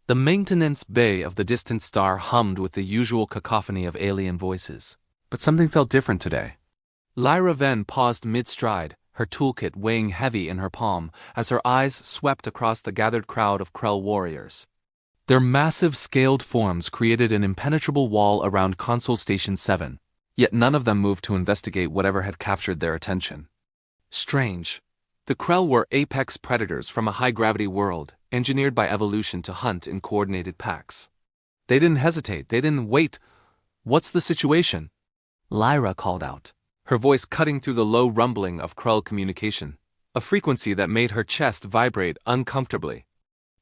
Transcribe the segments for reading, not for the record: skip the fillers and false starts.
The maintenance bay of the distant star hummed with the usual cacophony of alien voices. But something felt different today. Lyra Venn paused mid-stride, her toolkit weighing heavy in her palm as her eyes swept across the gathered crowd of Krell warriors. Their massive scaled forms created an impenetrable wall around Console Station 7, yet none of them moved to investigate whatever had captured their attention. Strange. The Krell were apex predators from a high-gravity world, engineered by evolution to hunt in coordinated packs. They didn't hesitate, they didn't wait. What's the situation? Lyra called out, her voice cutting through the low rumbling of Krell communication, a frequency that made her chest vibrate uncomfortably.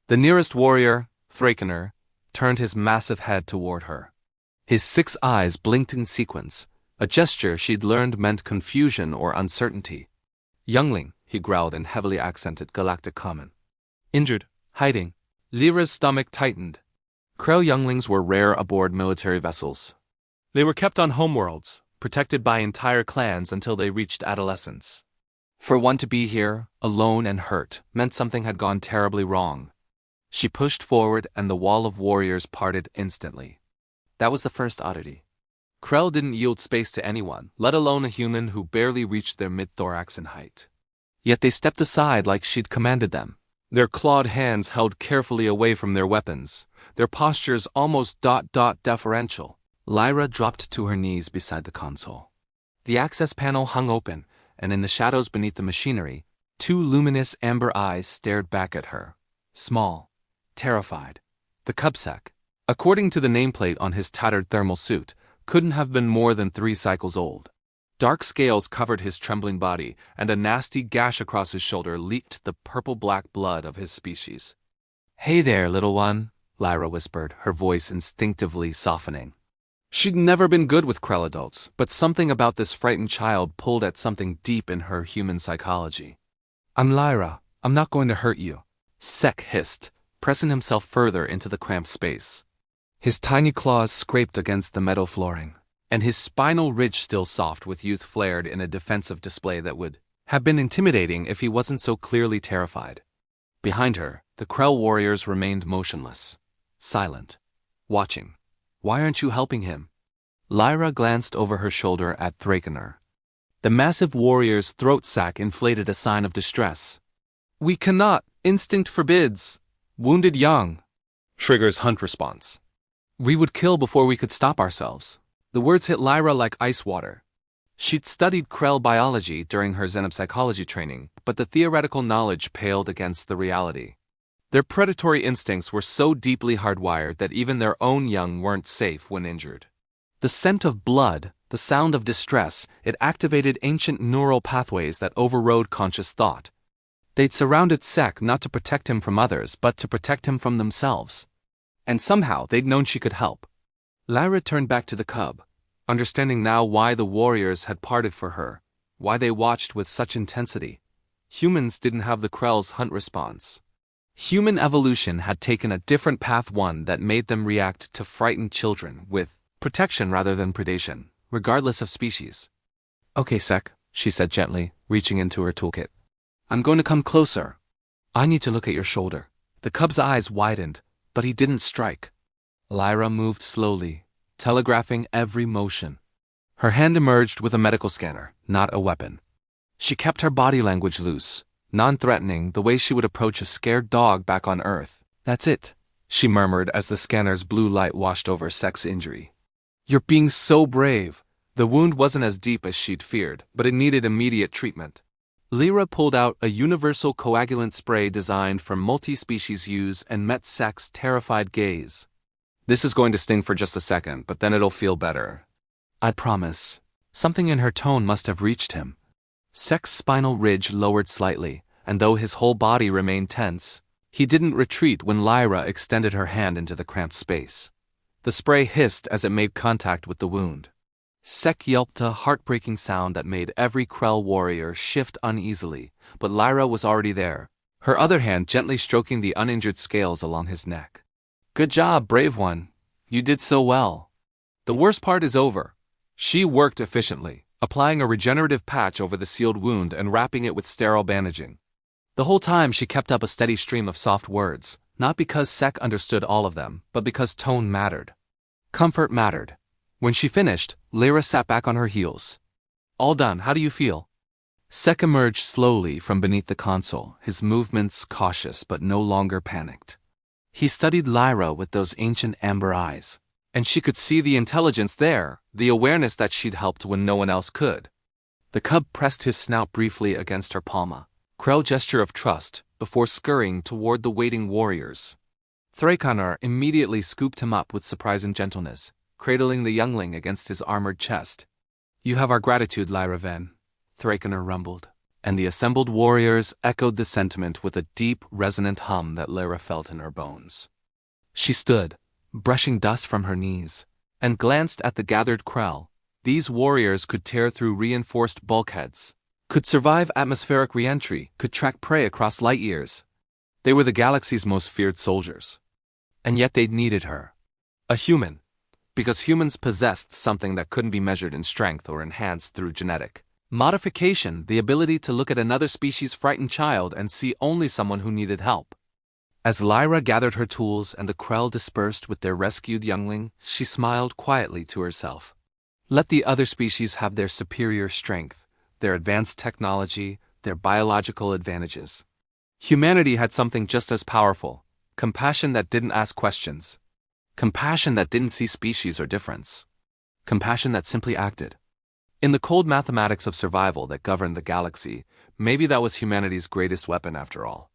The nearest warrior, Thrakener, turned his massive head toward her. His 6 eyes blinked in sequence, a gesture she'd learned meant confusion or uncertainty. Youngling, he growled in heavily accented galactic common. Injured, hiding. Lyra's stomach tightened. Krell younglings were rare aboard military vessels. They were kept on homeworlds, protected by entire clans until they reached adolescence. For one to be here, alone and hurt, meant something had gone terribly wrong. She pushed forward and the wall of warriors parted instantly. That was the first oddity. Krell didn't yield space to anyone, let alone a human who barely reached their mid-thorax in height. Yet they stepped aside like she'd commanded them. Their clawed hands held carefully away from their weapons, their postures almost deferential. Lyra dropped to her knees beside the console. The access panel hung open, and in the shadows beneath the machinery, 2 luminous amber eyes stared back at her. Small, terrified. The Cubsec, according to the nameplate on his tattered thermal suit, couldn't have been more than 3 cycles old. Dark scales covered his trembling body, and a nasty gash across his shoulder leaked the purple-black blood of his species. "Hey there, little one," Lyra whispered, her voice instinctively softening. She'd never been good with Krell adults, but something about this frightened child pulled at something deep in her human psychology. "I'm Lyra. I'm not going to hurt you," Sek hissed, pressing himself further into the cramped space. His tiny claws scraped against the metal flooring, and his spinal ridge still soft with youth flared in a defensive display that would have been intimidating if he wasn't so clearly terrified. Behind her, the Krell warriors remained motionless, silent, watching. "Why aren't you helping him?" Lyra glanced over her shoulder at Thrakener. The massive warrior's throat sac inflated a sign of distress. "We cannot. Instinct forbids. Wounded young." Trigger's hunt response. "We would kill before we could stop ourselves." The words hit Lyra like ice water. She'd studied Krell biology during her xenopsychology training, but the theoretical knowledge paled against the reality. Their predatory instincts were so deeply hardwired that even their own young weren't safe when injured. The scent of blood, the sound of distress, it activated ancient neural pathways that overrode conscious thought. They'd surrounded Sek not to protect him from others, but to protect him from themselves. And somehow they'd known she could help. Lyra turned back to the cub, understanding now why the warriors had parted for her, why they watched with such intensity. Humans didn't have the Krell's hunt response. Human evolution had taken a different path, one that made them react to frightened children with protection rather than predation, regardless of species. "Okay, Sek," she said gently, reaching into her toolkit. "I'm going to come closer. I need to look at your shoulder." The cub's eyes widened, but he didn't strike. Lyra moved slowly, telegraphing every motion. Her hand emerged with a medical scanner, not a weapon. She kept her body language loose, non-threatening, the way she would approach a scared dog back on Earth. "That's it," she murmured as the scanner's blue light washed over Sek's injury. "You're being so brave." The wound wasn't as deep as she'd feared, but it needed immediate treatment. Lyra pulled out a universal coagulant spray designed for multi-species use and met Sek's terrified gaze. "This is going to sting for just a second, but then it'll feel better. I promise." Something in her tone must have reached him. Sek's spinal ridge lowered slightly, and though his whole body remained tense, he didn't retreat when Lyra extended her hand into the cramped space. The spray hissed as it made contact with the wound. Sek yelped a heartbreaking sound that made every Krell warrior shift uneasily, but Lyra was already there, her other hand gently stroking the uninjured scales along his neck. "Good job, brave one. You did so well. The worst part is over." She worked efficiently, applying a regenerative patch over the sealed wound and wrapping it with sterile bandaging. The whole time she kept up a steady stream of soft words, Not because Sek understood all of them, but because tone mattered. Comfort mattered. When she finished, Lyra sat back on her heels. All done, how do you feel? Sek emerged slowly from beneath the console, his movements cautious but no longer panicked. He studied Lyra with those ancient amber eyes. And she could see the intelligence there, the awareness that she'd helped when no one else could. The cub pressed his snout briefly against her palma, Krell gesture of trust, before scurrying toward the waiting warriors. Thrakenar immediately scooped him up with surprising gentleness, cradling the youngling against his armored chest. You have our gratitude, Lyra Ven, Thrakenar rumbled, and the assembled warriors echoed the sentiment with a deep, resonant hum that Lyra felt in her bones. She stood, brushing dust from her knees, and glanced at the gathered Krell. These warriors could tear through reinforced bulkheads, could survive atmospheric re-entry, could track prey across light years. They were the galaxy's most feared soldiers. And yet they'd needed her. A human. Because humans possessed something that couldn't be measured in strength or enhanced through genetic modification, the ability to look at another species' frightened child and see only someone who needed help. As Lyra gathered her tools and the Krell dispersed with their rescued youngling, she smiled quietly to herself. Let the other species have their superior strength, their advanced technology, their biological advantages. Humanity had something just as powerful: compassion that didn't ask questions. Compassion that didn't see species or difference. Compassion that simply acted. In the cold mathematics of survival that governed the galaxy, maybe that was humanity's greatest weapon after all.